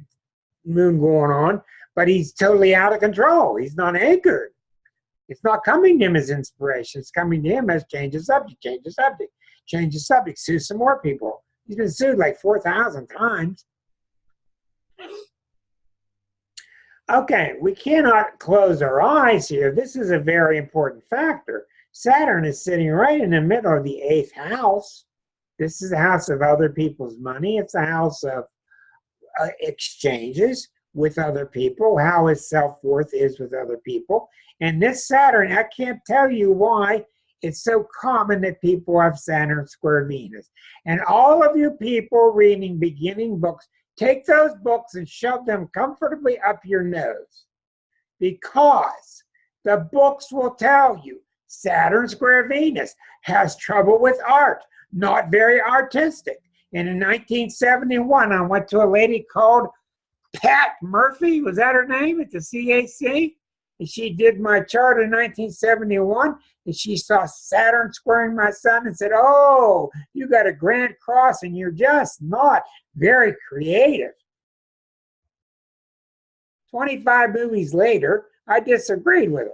Moon going on, but he's totally out of control. He's not anchored. It's not coming to him as inspiration. It's coming to him as change the subject, change the subject, change the subject, sue some more people. He's been sued like 4,000 times. Okay, we cannot close our eyes here. This is a very important factor. Saturn is sitting right in the middle of the 8th house. This is the house of other people's money. It's a house of exchanges with other people, how his self-worth is with other people. And this Saturn, I can't tell you why it's so common that people have Saturn square Venus. And all of you people reading beginning books, take those books and shove them comfortably up your nose, because the books will tell you Saturn square Venus has trouble with art, not very artistic. And in 1971, I went to a lady called Pat Murphy, was that her name, at the CAC? and she did my chart in 1971, and she saw Saturn squaring my sun and said, oh, you got a grand cross and you're just not very creative. 25 movies later, I disagreed with her.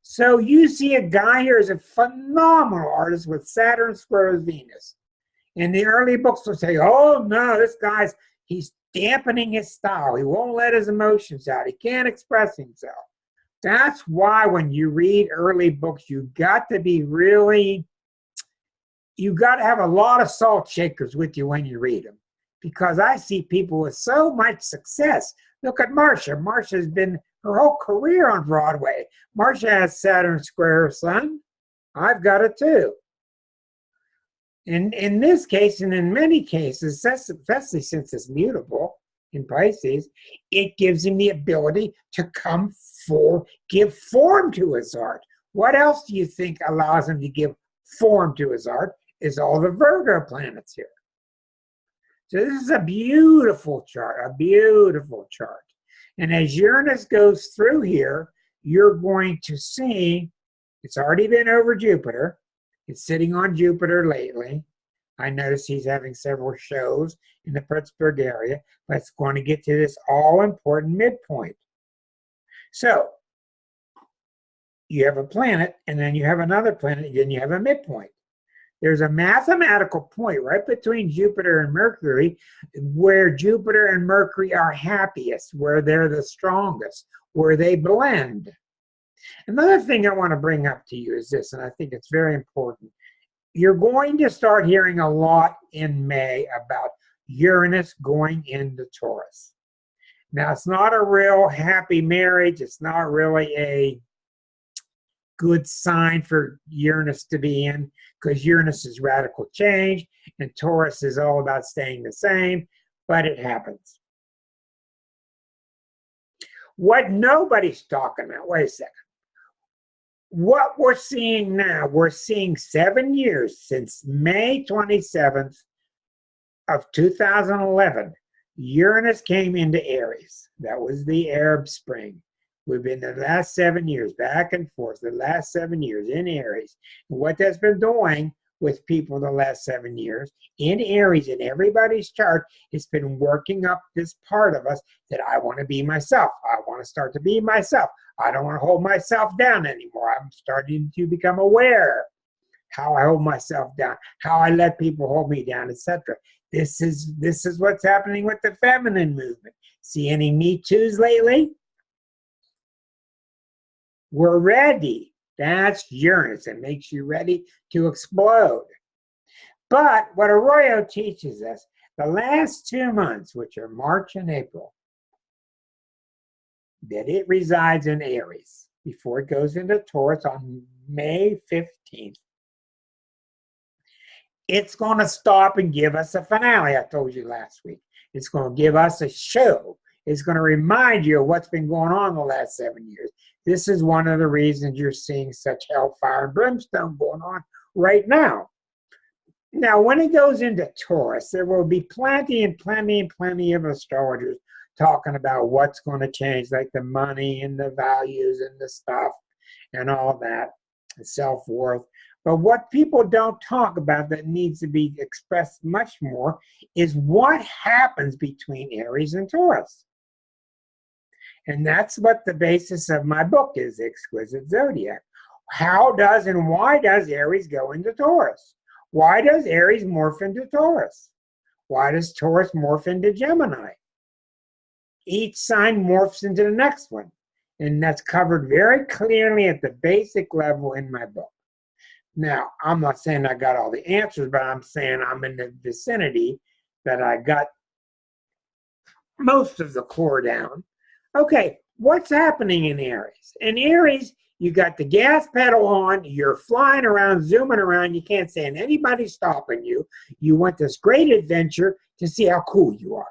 So you see a guy here is a phenomenal artist with Saturn squares Venus. And the early books will say, oh no, this guy's, he's dampening his style. He won't let his emotions out. He can't express himself. That's why when you read early books, you got to be really, you got to have a lot of salt shakers with you when you read them. Because I see people with so much success. Look at Marsha. Marsha's been her whole career on Broadway. Marsha has Saturn square her sun. I've got it too. In this case, and in many cases, especially since it's mutable in Pisces, it gives him the ability to come for, give form to his art. What else do you think allows him to give form to his art is all the Virgo planets here. So this is a beautiful chart, a beautiful chart. And as Uranus goes through here, you're going to see, it's already been over Jupiter. It's sitting on Jupiter lately. I notice he's having several shows in the Pittsburgh area, but it's going to get to this all-important midpoint. So you have a planet, and then you have another planet, and then you have a midpoint. There's a mathematical point right between Jupiter and Mercury where Jupiter and Mercury are happiest, where they're the strongest, where they blend. Another thing I want to bring up to you is this, and I think it's very important. You're going to start hearing a lot in May about Uranus going into Taurus. Now, it's not a real happy marriage. It's not really a good sign for Uranus to be in, because Uranus is radical change and Taurus is all about staying the same, but it happens. What nobody's talking about, wait a second. What we're seeing now, we're seeing 7 years since May 27th of 2011, Uranus came into Aries. That was the Arab Spring. We've been the last 7 years, back and forth, the last 7 years in Aries. And what that's been doing with people the last 7 years in Aries, in everybody's chart, it's been working up this part of us that I want to be myself. I want to start to be myself. I don't want to hold myself down anymore. I'm starting to become aware how I hold myself down, how I let people hold me down, etc. This is what's happening with the feminine movement. See any Me Too's lately? We're ready. That's Uranus. It makes you ready to explode. But what Arroyo teaches us, the last 2 months, which are March and April, that it resides in Aries before it goes into Taurus on May 15th. It's going to stop and give us a finale, I told you last week. It's going to give us a show. It's going to remind you of what's been going on the last 7 years. This is one of the reasons you're seeing such hellfire and brimstone going on right now. Now, when it goes into Taurus, there will be plenty and plenty and plenty of astrologers talking about what's going to change, like the money and the values and the stuff and all that, and self-worth. But what people don't talk about that needs to be expressed much more is what happens between Aries and Taurus. And that's what the basis of my book is, The Exquisite Zodiac. How does and why does Aries go into Taurus? Why does Aries morph into Taurus? Why does Taurus morph into Gemini? Each sign morphs into the next one. And that's covered very clearly at the basic level in my book. Now, I'm not saying I got all the answers, but I'm saying I'm in the vicinity that I got most of the core down. Okay, what's happening in Aries? In Aries, you got the gas pedal on, you're flying around, zooming around, you can't stand anybody stopping you. You want this great adventure to see how cool you are.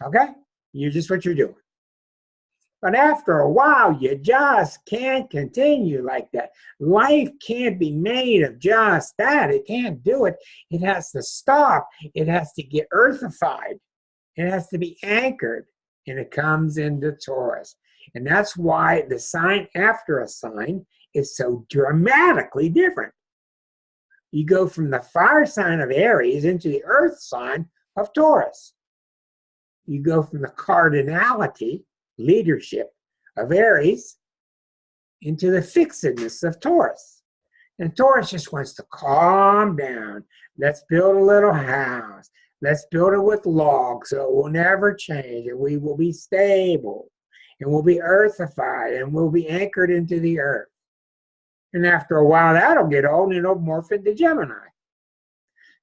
Okay? You're just what you're doing. But after a while, you just can't continue like that. Life can't be made of just that. It can't do it. It has to stop. It has to get earthified. It has to be anchored. And it comes into Taurus. And that's why the sign after a sign is so dramatically different. You go from the fire sign of Aries into the earth sign of Taurus. You go from the cardinality, leadership of Aries into the fixedness of Taurus. And Taurus just wants to calm down. Let's build a little house. Let's build it with logs so it will never change. And we will be stable. And we'll be earthified. And we'll be anchored into the earth. And after a while, that'll get old and it'll morph into Gemini.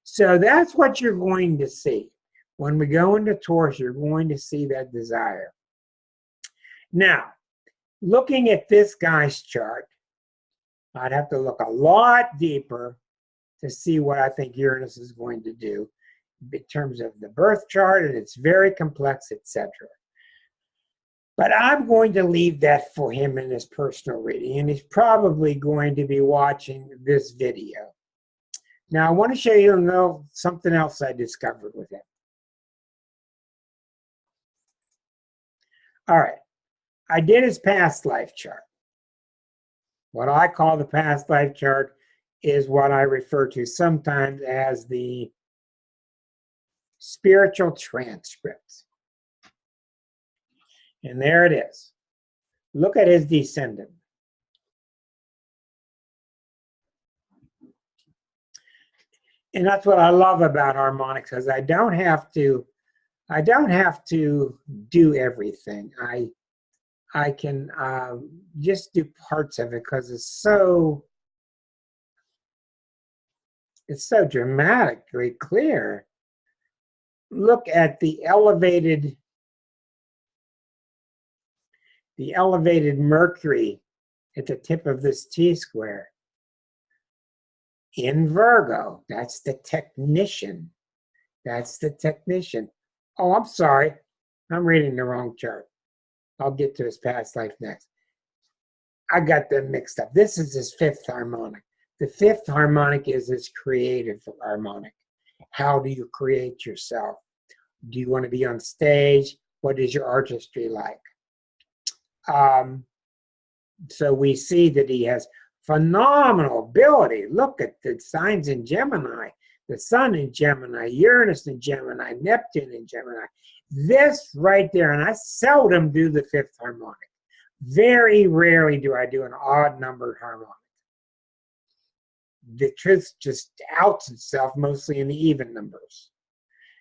So that's what you're going to see. When we go into Taurus, you're going to see that desire. Now, looking at this guy's chart, I'd have to look a lot deeper to see what I think Uranus is going to do in terms of the birth chart, and it's very complex, etc. But I'm going to leave that for him in his personal reading, and he's probably going to be watching this video. Now, I want to show you something else I discovered with him. All right, I did his past life chart. What I call the past life chart is what I refer to sometimes as the spiritual transcript. And there it is. Look at his descendant. And that's what I love about harmonics, is I don't have to do everything. I can just do parts of it because it's so dramatically clear. Look at the elevated Mercury at the tip of this T-square. In Virgo, that's the technician. That's the technician. Oh, I'm sorry. I'm reading the wrong chart. I'll get to his past life next. I got them mixed up. This is his fifth harmonic. The fifth harmonic is his creative harmonic. How do you create yourself? Do you want to be on stage? What is your artistry like? So we see that he has phenomenal ability. Look at the signs in Gemini. The Sun in Gemini, Uranus in Gemini, Neptune in Gemini. This right there, and I seldom do the fifth harmonic. Very rarely do I do an odd-numbered harmonic. The truth just outs itself mostly in the even numbers.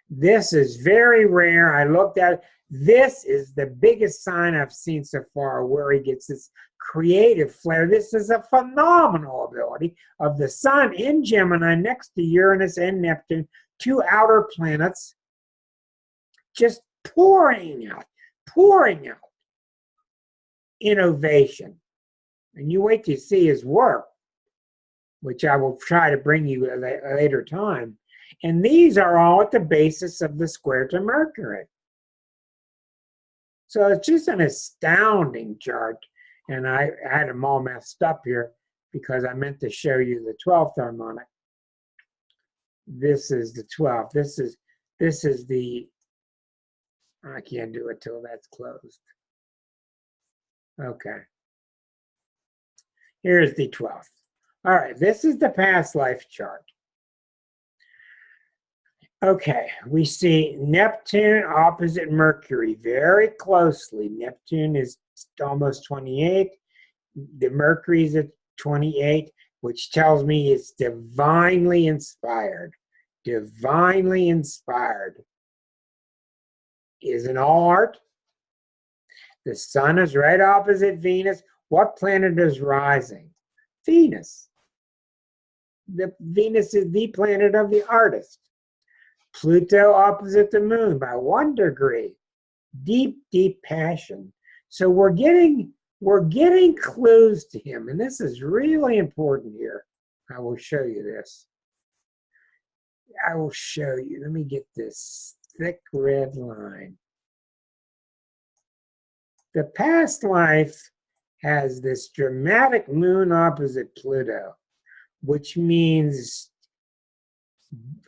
This is very rare. I looked at it. This is the biggest sign I've seen so far where he gets this creative flair. This is a phenomenal ability of the Sun in Gemini next to Uranus and Neptune, two outer planets, just pouring out innovation. And you wait to see his work, which I will try to bring you at a later time. And these are all at the basis of the square to Mercury. So it's just an astounding chart. And I had them all messed up here because I meant to show you the 12th harmonic. This is the 12th. This is the, I can't do it till that's closed. Okay. Here's the 12th. All right, this is the past life chart. Okay, we see Neptune opposite Mercury very closely. Neptune is almost 28. The Mercury's at 28, which tells me it's divinely inspired. Divinely inspired. Isn't all art? The Sun is right opposite Venus. What planet is rising? Venus. Venus is the planet of the artist. Pluto opposite the Moon by 1 degree. Deep, deep passion. So we're getting clues to him, and this is really important here. I will show you this. I will show you. Let me get this thick red line. The past life has this dramatic Moon opposite Pluto, which means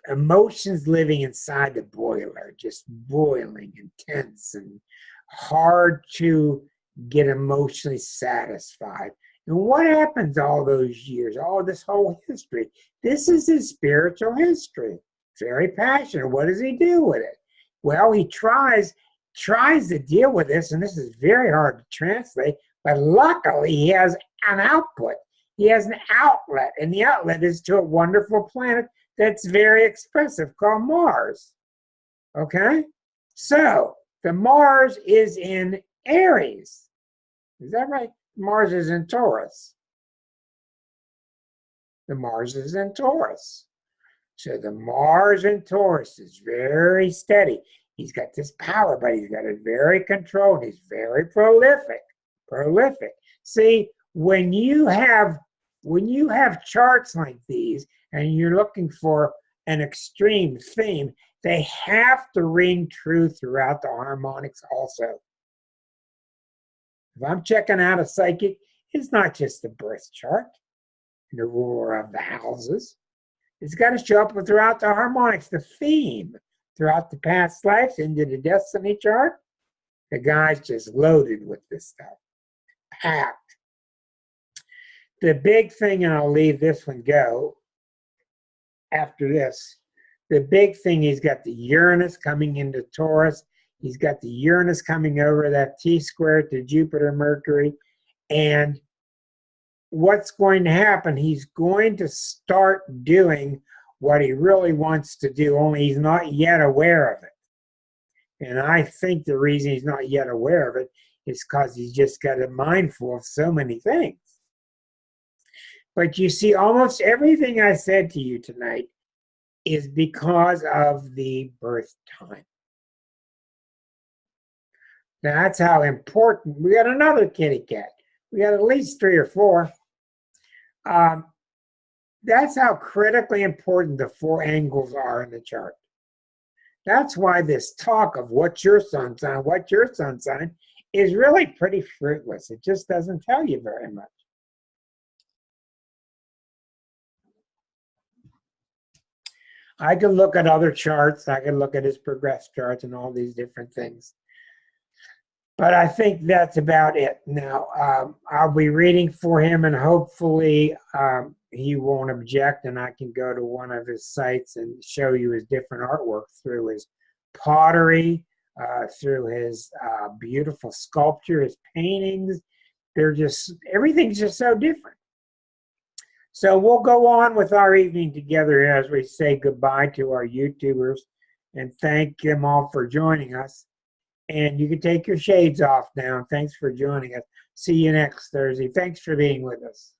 emotions living inside the boiler, just boiling, intense, and hard to get emotionally satisfied. And what happens all those years, all this whole history? This is his spiritual history. Very passionate. What does he do with it? Well, he tries to deal with this, and this is very hard to translate, but luckily he has an output. He has an outlet, and the outlet is to a wonderful planet that's very expressive called Mars. Okay? So, the Mars is in Aries. Is that right? Mars is in Taurus. The Mars is in Taurus. So the Mars in Taurus is very steady. He's got this power, but he's got it very controlled. He's very prolific. Prolific. See, when you have charts like these and you're looking for an extreme theme, they have to ring true throughout the harmonics also. If I'm checking out a psychic, it's not just the birth chart and the ruler of the houses. It's got to show up throughout the harmonics, the theme, throughout the past lives into the destiny chart. The guy's just loaded with this stuff, packed. The big thing, and I'll leave this one go after this, the big thing, he's got the Uranus coming into Taurus. He's got the Uranus coming over that T-square to Jupiter, Mercury. And what's going to happen, he's going to start doing what he really wants to do, only he's not yet aware of it. And I think the reason he's not yet aware of it is because he's just got a mindful of so many things. But you see, almost everything I said to you tonight is because of the birth time. That's how important. We got another kitty cat. We got at least 3 or 4. That's how critically important the 4 angles are in the chart. That's why this talk of what's your sun sign is really pretty fruitless. It just doesn't tell you very much. I can look at other charts. I can look at his progress charts and all these different things. But I think that's about it. Now, I'll be reading for him, and hopefully he won't object, and I can go to one of his sites and show you his different artwork through his pottery, through his beautiful sculpture, his paintings. Everything's just so different. So we'll go on with our evening together as we say goodbye to our YouTubers and thank them all for joining us. And you can take your shades off now. Thanks for joining us. See you next Thursday. Thanks for being with us.